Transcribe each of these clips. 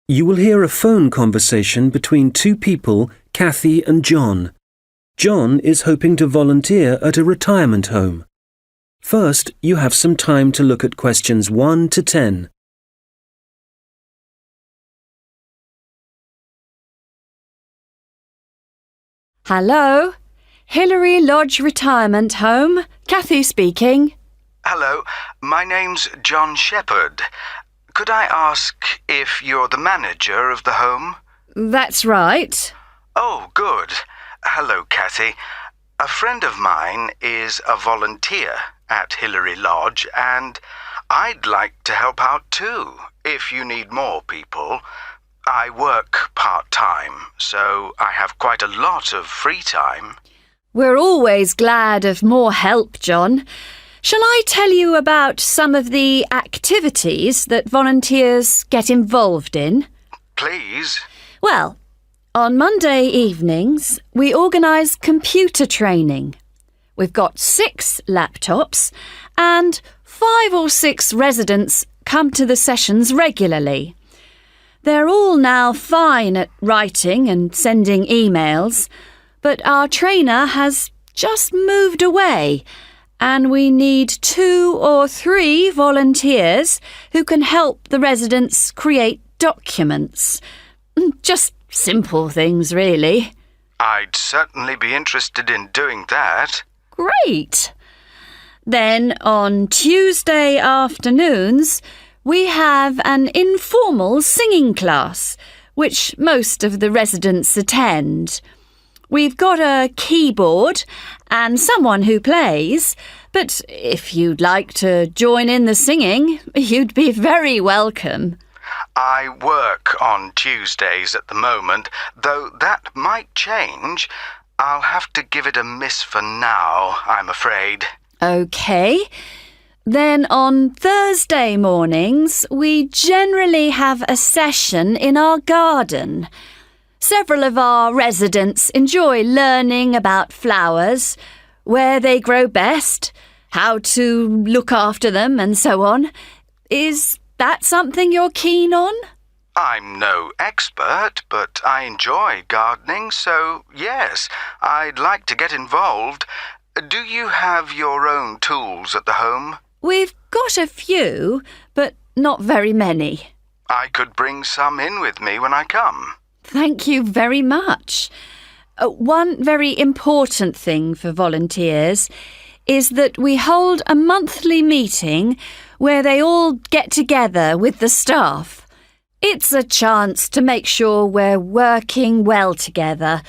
You will hear a phone conversation between two people, Kathy and John. John is hoping to volunteer at a retirement home. First, you have some time to look at questions 1 to 10. Hello, Hillary Lodge Retirement Home. Kathy speaking. Hello, my name's John Shepherd. Could I ask if you're the manager of the home? That's right. Oh, good. Hello, Kathy. A friend of mine is a volunteer at Hillary Lodge, and I'd like to help out too, if you need more people. I work part-time, so I have quite a lot of free time. We're always glad of more help, John. Shall I tell you about some of the activities that volunteers get involved in? Please. Well, on Monday evenings, we organise computer training. We've got 6 laptops and 5 or 6 residents come to the sessions regularly. They're all now fine at writing and sending emails, but our trainer has just moved away and we need 2 or 3 volunteers who can help the residents create documents. Just simple things, really. I'd certainly be interested in doing that. Great! Then on Tuesday afternoons, we have an informal singing class, which most of the residents attend. We've got a keyboard and someone who plays, but if you'd like to join in the singing, you'd be very welcome. I work on Tuesdays at the moment, though that might change. I'll have to give it a miss for now, I'm afraid. OK. Then on Thursday mornings, we generally have a session in our garden. Several of our residents enjoy learning about flowers, where they grow best, how to look after them and so on. Is that something you're keen on? I'm no expert, but I enjoy gardening, so yes, I'd like to get involved. Do you have your own tools at the home? We've got a few, but not very many. I could bring some in with me when I come. Thank you very much. One very important thing for volunteers is that we hold a monthly meeting where they all get together with the staff. It's a chance to make sure we're working well together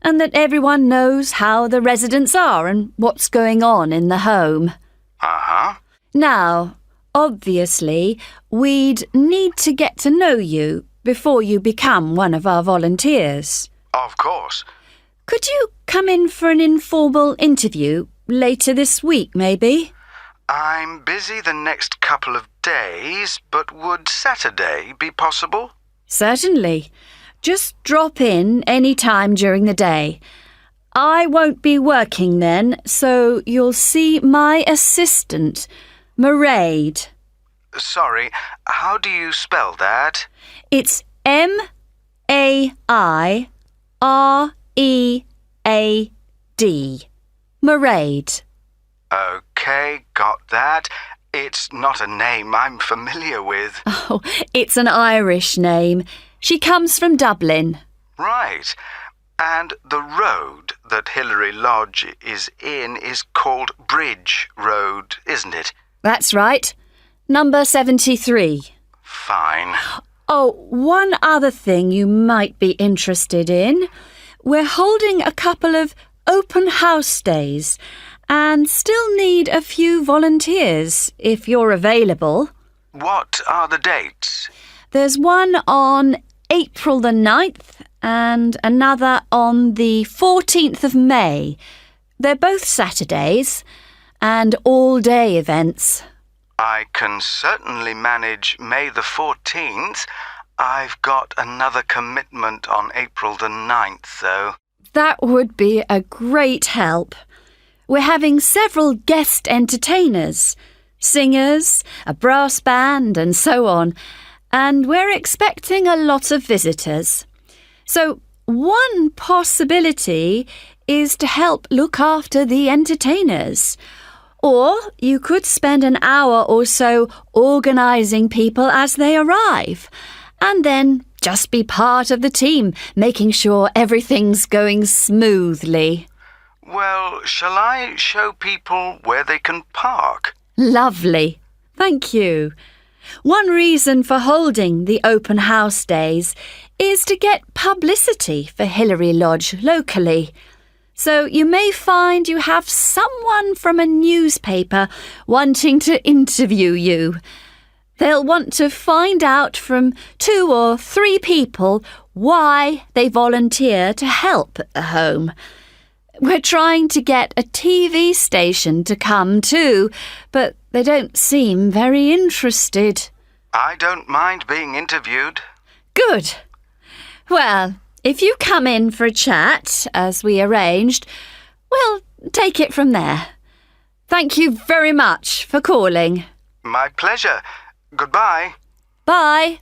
and that everyone knows how the residents are and what's going on in the home. Uh-huh. Now, obviously, we'd need to get to know you before you become one of our volunteers. Of course. Could you come in for an informal interview later this week, maybe? I'm busy the next couple of days, but would Saturday be possible? Certainly. Just drop in any time during the day. I won't be working then, so you'll see my assistant, Mairead. Sorry, how do you spell that? It's M-A-I-R-E-A-D. Mairead. OK, got that. It's not a name I'm familiar with. Oh, it's an Irish name. She comes from Dublin. Right. And the road that Hillary Lodge is in is called Bridge Road, isn't it? That's right. Number 73. Fine. Oh, one other thing you might be interested in. We're holding a couple of open house days and still need a few volunteers if you're available. What are the dates? There's one on April the 9th and another on the 14th of May. They're both Saturdays and all-day events. I can certainly manage May the 14th. I've got another commitment on April the 9th, though. that would be a great help. We're having several guest entertainers, singers, a brass band and so on, and we're expecting a lot of visitors. So one possibility is to help look after the entertainers. Or you could spend an hour or so organising people as they arrive, and then just be part of the team, making sure everything's going smoothly. Well, shall I show people where they can park? Lovely. Thank you. One reason for holding the open house days is to get publicity for Hilary Lodge locally. So you may find you have someone from a newspaper wanting to interview you. They'll want to find out from 2 or 3 people why they volunteer to help at the home. We're trying to get a TV station to come too, but they don't seem very interested. I don't mind being interviewed. Good. Well, if you come in for a chat, as we arranged, we'll take it from there. Thank you very much for calling. My pleasure. Goodbye. Bye.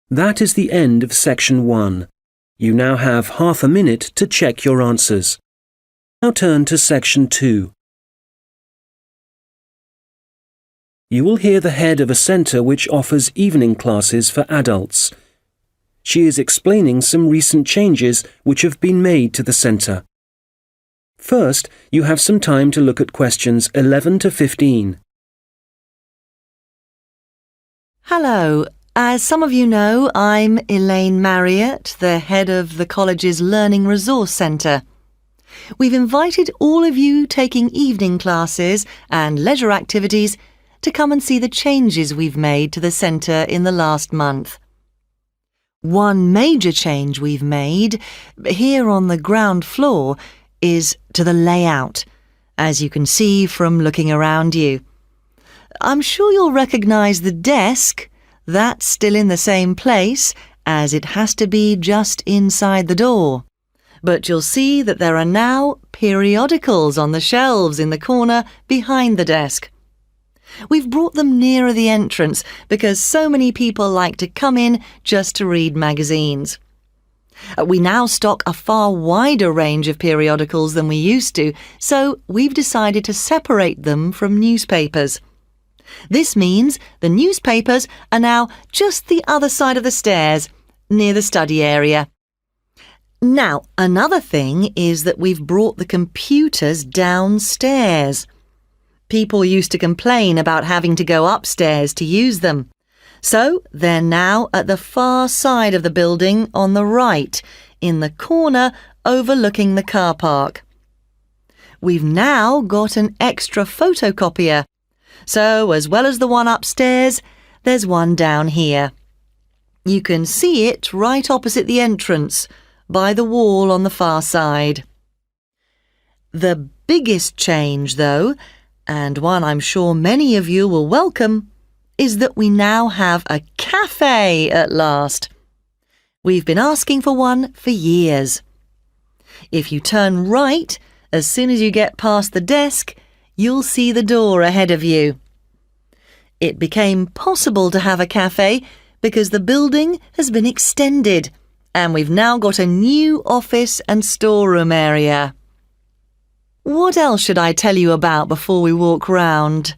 That is the end of section 1. You now have half a minute to check your answers. Now turn to section 2. You will hear the head of a centre which offers evening classes for adults. She is explaining some recent changes which have been made to the centre. First, you have some time to look at questions 11 to 15. Hello. As some of you know, I'm Elaine Marriott, the head of the college's Learning Resource Centre. We've invited all of you taking evening classes and leisure activities to come and see the changes we've made to the centre in the last month. One major change we've made here on the ground floor is to the layout, as you can see from looking around you. I'm sure you'll recognise the desk. That's still in the same place, as it has to be just inside the door. But you'll see that there are now periodicals on the shelves in the corner behind the desk. We've brought them nearer the entrance because so many people like to come in just to read magazines. We now stock a far wider range of periodicals than we used to, so we've decided to separate them from newspapers. This means the newspapers are now just the other side of the stairs, near the study area. Now, another thing is that we've brought the computers downstairs. People used to complain about having to go upstairs to use them. So they're now at the far side of the building on the right, in the corner overlooking the car park. We've now got an extra photocopier. So, as well as the one upstairs, there's one down here. You can see it right opposite the entrance, by the wall on the far side. The biggest change, though, and one I'm sure many of you will welcome, is that we now have a cafe at last. We've been asking for one for years. If you turn right, as soon as you get past the desk, you'll see the door ahead of you. It became possible to have a cafe because the building has been extended and we've now got a new office and storeroom area. What else should I tell you about before we walk round?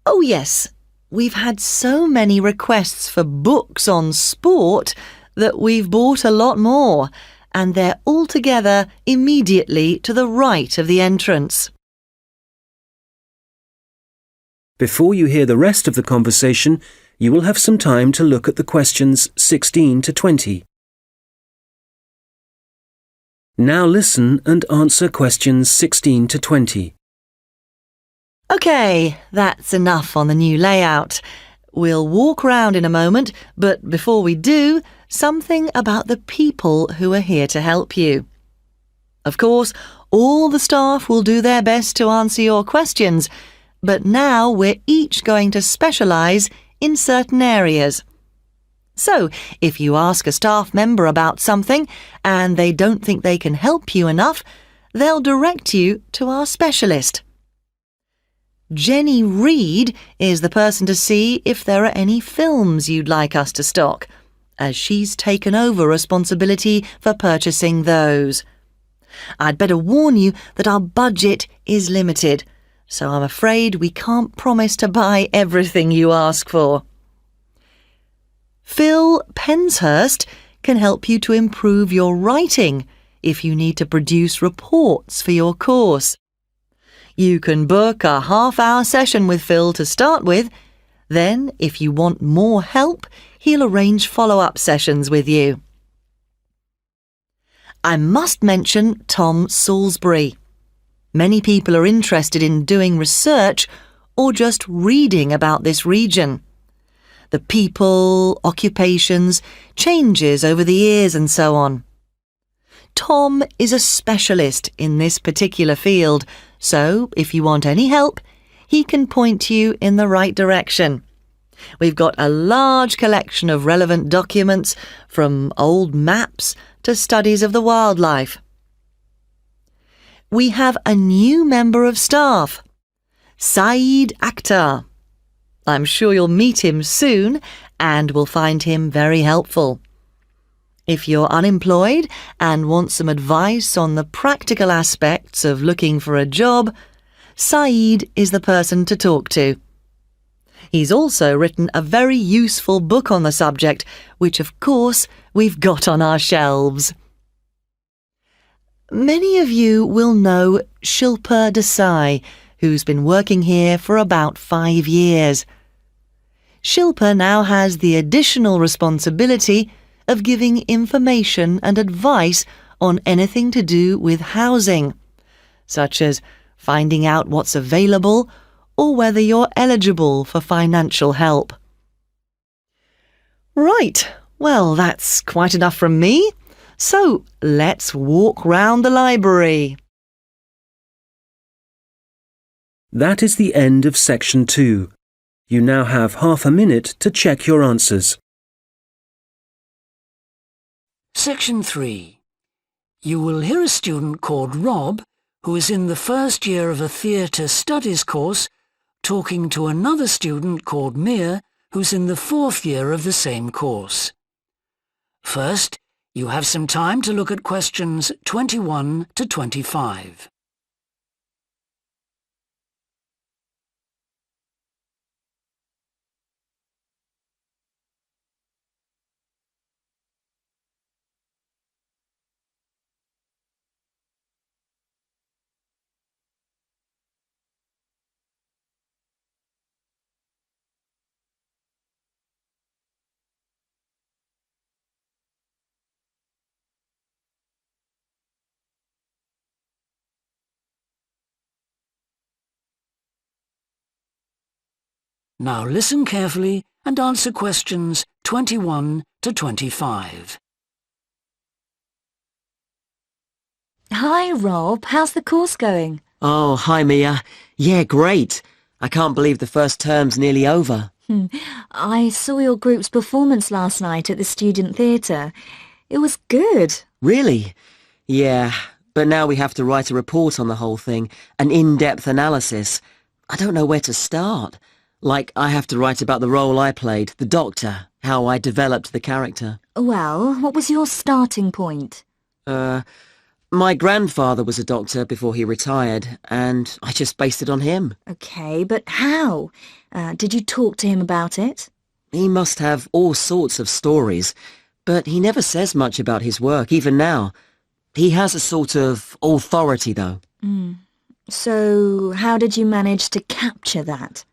Oh yes, we've had so many requests for books on sport that we've bought a lot more, and they're all together immediately to the right of the entrance. Before you hear the rest of the conversation, you will have some time to look at the questions 16 to 20. Now listen and answer questions 16 to 20. OK, that's enough on the new layout. We'll walk round in a moment, but before we do, something about the people who are here to help you. Of course, all the staff will do their best to answer your questions, but now we're each going to specialise in certain areas. So, if you ask a staff member about something and they don't think they can help you enough, they'll direct you to our specialist. Jenny Reed is the person to see if there are any films you'd like us to stock, as she's taken over responsibility for purchasing those. I'd better warn you that our budget is limited, so I'm afraid we can't promise to buy everything you ask for. Phil Penshurst can help you to improve your writing if you need to produce reports for your course. You can book a half-hour session with Phil to start with. Then, if you want more help, he'll arrange follow-up sessions with you. I must mention Tom Salisbury. Many people are interested in doing research or just reading about this region. The people, occupations, changes over the years and so on. Tom is a specialist in this particular field, so if you want any help, he can point you in the right direction. We've got a large collection of relevant documents, from old maps to studies of the wildlife. We have a new member of staff, Saeed Akhtar. I'm sure you'll meet him soon and will find him very helpful. If you're unemployed and want some advice on the practical aspects of looking for a job, Saeed is the person to talk to. He's also written a very useful book on the subject, which of course we've got on our shelves. Many of you will know Shilpa Desai, who's been working here for about 5 years. Shilpa now has the additional responsibility of giving information and advice on anything to do with housing, such as finding out what's available or whether you're eligible for financial help. Right, well, that's quite enough from me. So let's walk round the library. That is the end of section 2. You now have half a minute to check your answers. Section 3. You will hear a student called Rob, who is in the first year of a theatre studies course, talking to another student called Mia, who's in the 4th year of the same course. First, you have some time to look at questions 21 to 25. Now listen carefully and answer questions 21 to 25. Hi, Rob. How's the course going? Oh, hi, Mia. Yeah, great. I can't believe the first term's nearly over. I saw your group's performance last night at the student theatre. It was good. Really? Yeah, but now we have to write a report on the whole thing, an in-depth analysis. I don't know where to start. Like, I have to write about the role I played, the doctor, how I developed the character. Well, what was your starting point? My grandfather was a doctor before he retired, and I just based it on him. Okay, but how? Did you talk to him about it? He must have all sorts of stories, but he never says much about his work, even now. He has a sort of authority, though. So, how did you manage to capture that?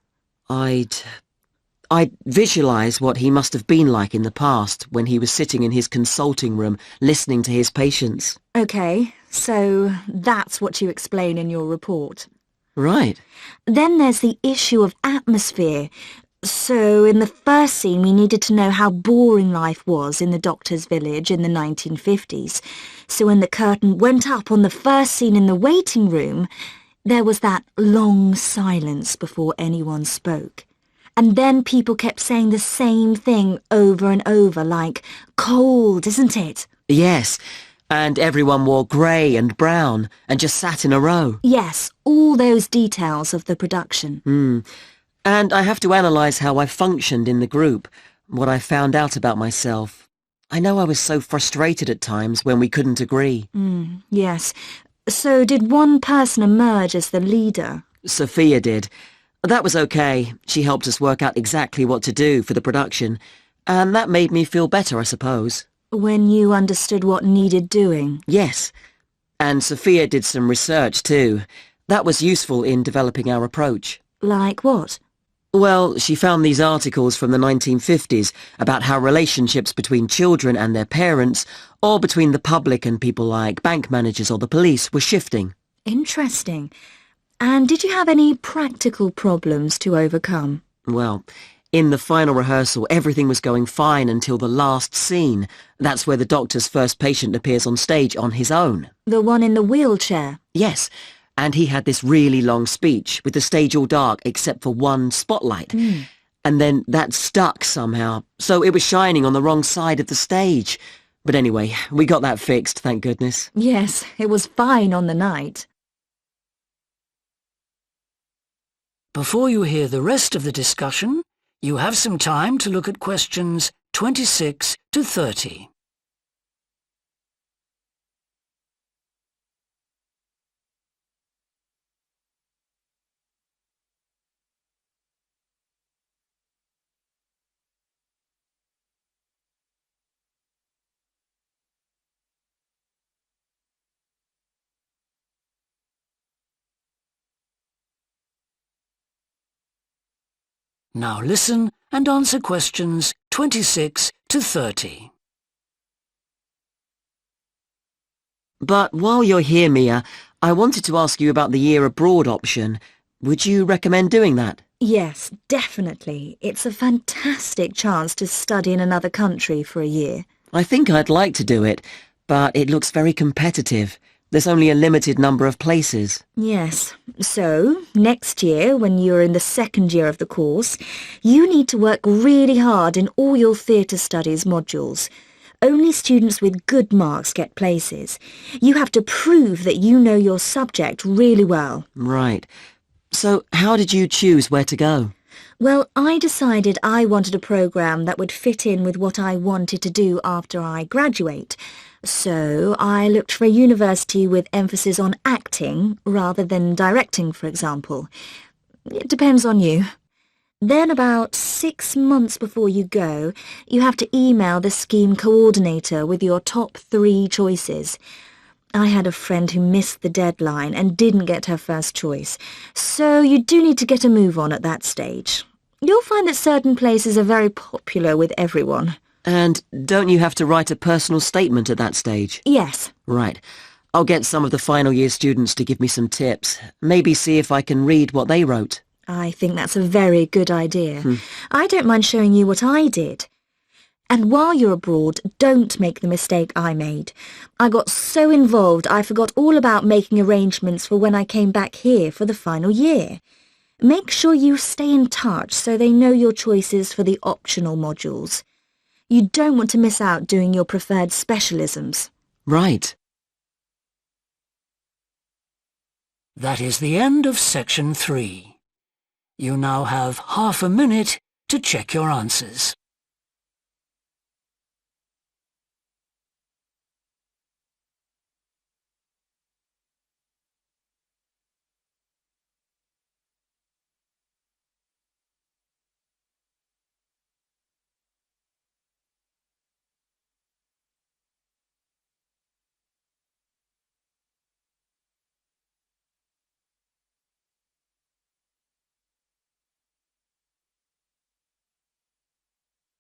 I'd visualise what he must have been like in the past when he was sitting in his consulting room listening to his patients. Okay, so that's what you explain in your report. Right. Then there's the issue of atmosphere. So in the first scene we needed to know how boring life was in the doctor's village in the 1950s. So when the curtain went up on the first scene in the waiting room, there was that long silence before anyone spoke. And then people kept saying the same thing over and over, like, cold, isn't it? Yes, and everyone wore grey and brown and just sat in a row. Yes, all those details of the production. And I have to analyse how I functioned in the group, what I found out about myself. I know I was so frustrated at times when we couldn't agree. Yes. So did one person emerge as the leader? Sophia did. That was okay. She helped us work out exactly what to do for the production, and that made me feel better, I suppose. When you understood what needed doing? Yes. And Sophia did some research too. That was useful in developing our approach. Like what? Well, she found these articles from the 1950s about how relationships between children and their parents, or between the public and people like bank managers or the police, were shifting. Interesting. And did you have any practical problems to overcome? Well, in the final rehearsal, everything was going fine until the last scene. That's where the doctor's first patient appears on stage on his own. The one in the wheelchair? Yes, and he had this really long speech with the stage all dark except for one spotlight. And then that stuck somehow, so it was shining on the wrong side of the stage. But anyway, we got that fixed, thank goodness. Yes, it was fine on the night. Before you hear the rest of the discussion, you have some time to look at questions 26 to 30. Now listen and answer questions 26 to 30. But while you're here, Mia, I wanted to ask you about the year abroad option. Would you recommend doing that? Yes, definitely. It's a fantastic chance to study in another country for a year. I think I'd like to do it, but it looks very competitive. There's only a limited number of places. Yes. So, next year, when you're in the second year of the course, you need to work really hard in all your theatre studies modules. Only students with good marks get places. You have to prove that you know your subject really well. Right. So how did you choose where to go? Well, I decided I wanted a programme that would fit in with what I wanted to do after I graduate. So I looked for a university with emphasis on acting rather than directing, for example. It depends on you. Then about 6 months before you go, you have to email the scheme coordinator with your top 3 choices. I had a friend who missed the deadline and didn't get her first choice, so you do need to get a move on at that stage. You'll find that certain places are very popular with everyone. And don't you have to write a personal statement at that stage? Yes. Right. I'll get some of the final year students to give me some tips. Maybe see if I can read what they wrote. I think that's a very good idea. I don't mind showing you what I did. And while you're abroad, don't make the mistake I made. I got so involved I forgot all about making arrangements for when I came back here for the final year. Make sure you stay in touch so they know your choices for the optional modules. You don't want to miss out doing your preferred specialisms. Right. That is the end of section 3. You now have half a minute to check your answers.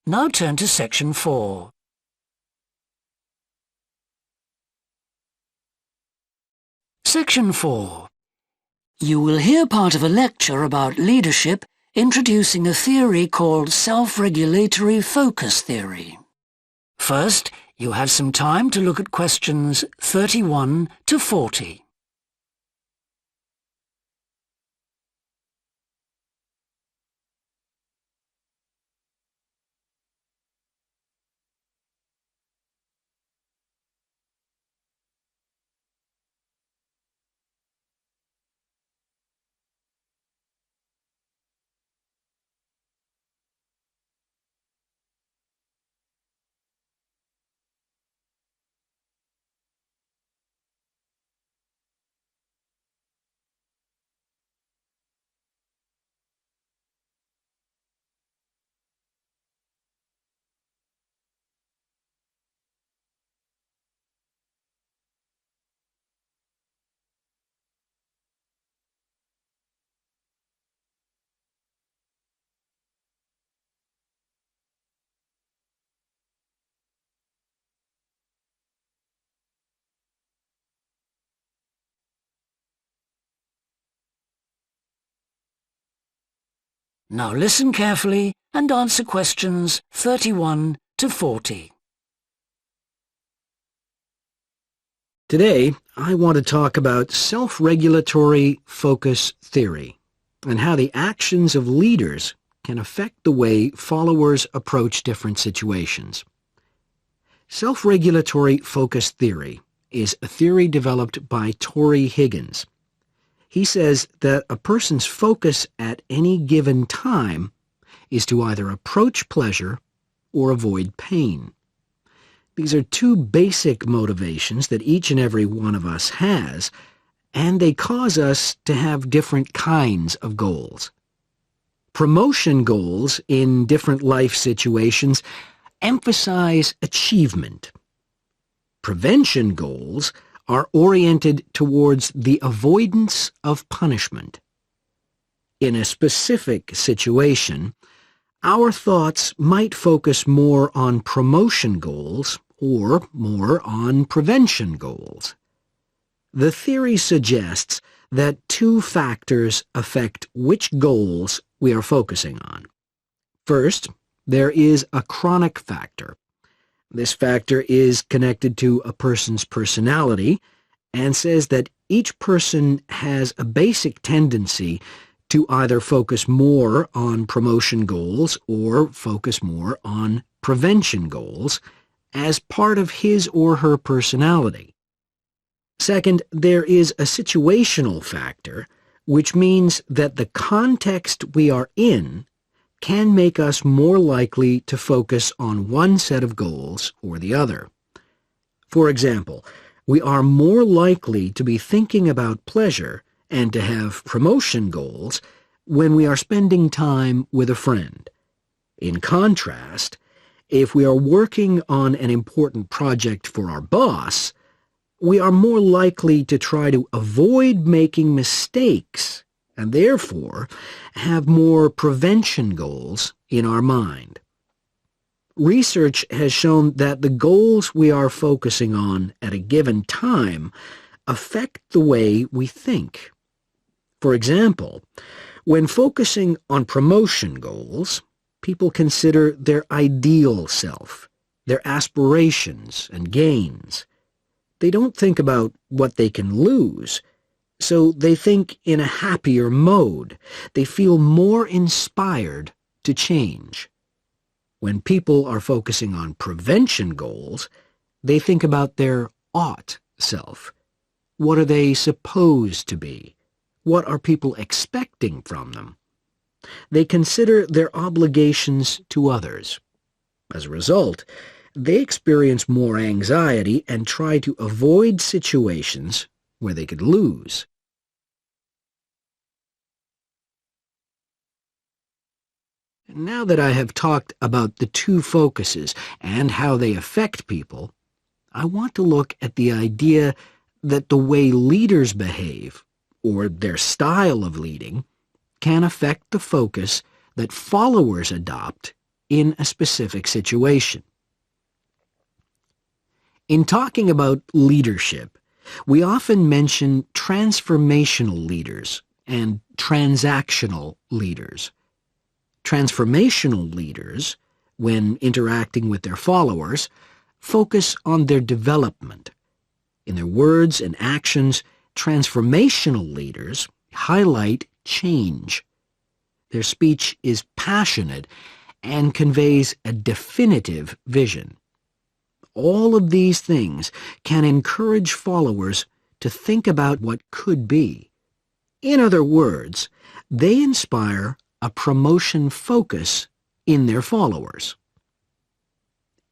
Now turn to section 4. Section 4. You will hear part of a lecture about leadership introducing a theory called self-regulatory focus theory. First, you have some time to look at questions 31 to 40. Now listen carefully and answer questions 31 to 40. Today, I want to talk about self-regulatory focus theory and how the actions of leaders can affect the way followers approach different situations. Self-regulatory focus theory is a theory developed by Torrey Higgins. He says that a person's focus at any given time is to either approach pleasure or avoid pain. These are two basic motivations that each and every one of us has, and they cause us to have different kinds of goals. Promotion goals in different life situations emphasize achievement. Prevention goals are oriented towards the avoidance of punishment. In a specific situation, our thoughts might focus more on promotion goals or more on prevention goals. The theory suggests that two factors affect which goals we are focusing on. First, there is a chronic factor. This factor is connected to a person's personality and says that each person has a basic tendency to either focus more on promotion goals or focus more on prevention goals as part of his or her personality. Second, there is a situational factor, which means that the context we are in can make us more likely to focus on one set of goals or the other. For example, we are more likely to be thinking about pleasure and to have promotion goals when we are spending time with a friend. In contrast, if we are working on an important project for our boss, we are more likely to try to avoid making mistakes and therefore have more prevention goals in our mind. Research has shown that the goals we are focusing on at a given time affect the way we think. For example, when focusing on promotion goals, people consider their ideal self, their aspirations and gains. They don't think about what they can lose, so they think in a happier mode. They feel more inspired to change. When people are focusing on prevention goals, they think about their ought self. What are they supposed to be? What are people expecting from them? They consider their obligations to others. As a result, they experience more anxiety and try to avoid situations where they could lose. Now that I have talked about the two focuses and how they affect people, I want to look at the idea that the way leaders behave, or their style of leading, can affect the focus that followers adopt in a specific situation. In talking about leadership, we often mention transformational leaders and transactional leaders. Transformational leaders, when interacting with their followers, focus on their development. In their words and actions, transformational leaders highlight change. Their speech is passionate and conveys a definitive vision. All of these things can encourage followers to think about what could be. In other words, they inspire a promotion focus in their followers.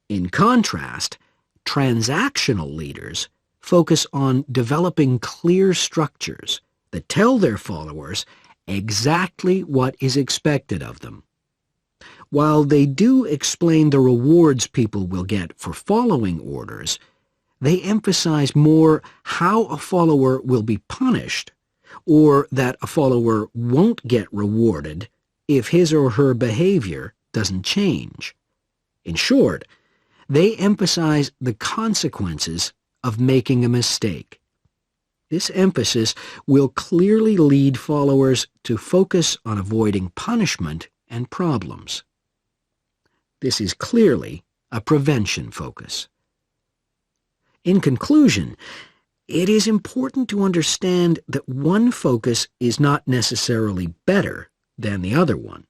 In contrast, transactional leaders focus on developing clear structures that tell their followers exactly what is expected of them. While they do explain the rewards people will get for following orders, they emphasize more how a follower will be punished, or that a follower won't get rewarded if his or her behavior doesn't change. In short, they emphasize the consequences of making a mistake. This emphasis will clearly lead followers to focus on avoiding punishment and problems. This is clearly a prevention focus. In conclusion, it is important to understand that one focus is not necessarily better than the other one.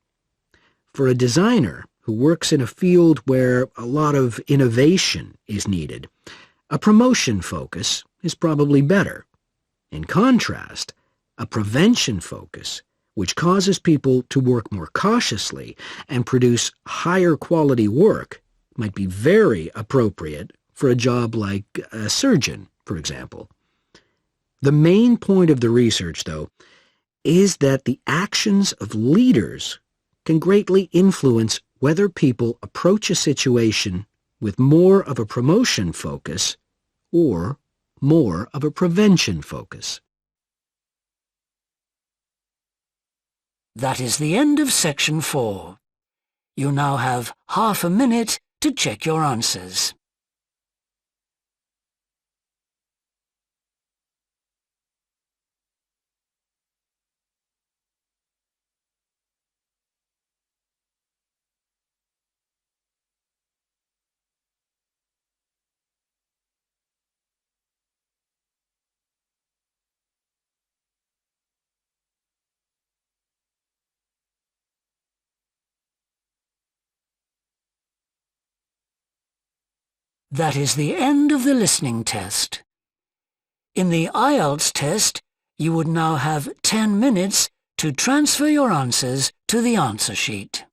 For a designer who works in a field where a lot of innovation is needed, a promotion focus is probably better. In contrast, a prevention focus, which causes people to work more cautiously and produce higher quality work, might be very appropriate for a job like a surgeon, for example. The main point of the research, though, is that the actions of leaders can greatly influence whether people approach a situation with more of a promotion focus or more of a prevention focus. That is the end of section 4. You now have half a minute to check your answers. That is the end of the listening test. In the Ielts test, you would now have 10 minutes to transfer your answers to the answer sheet.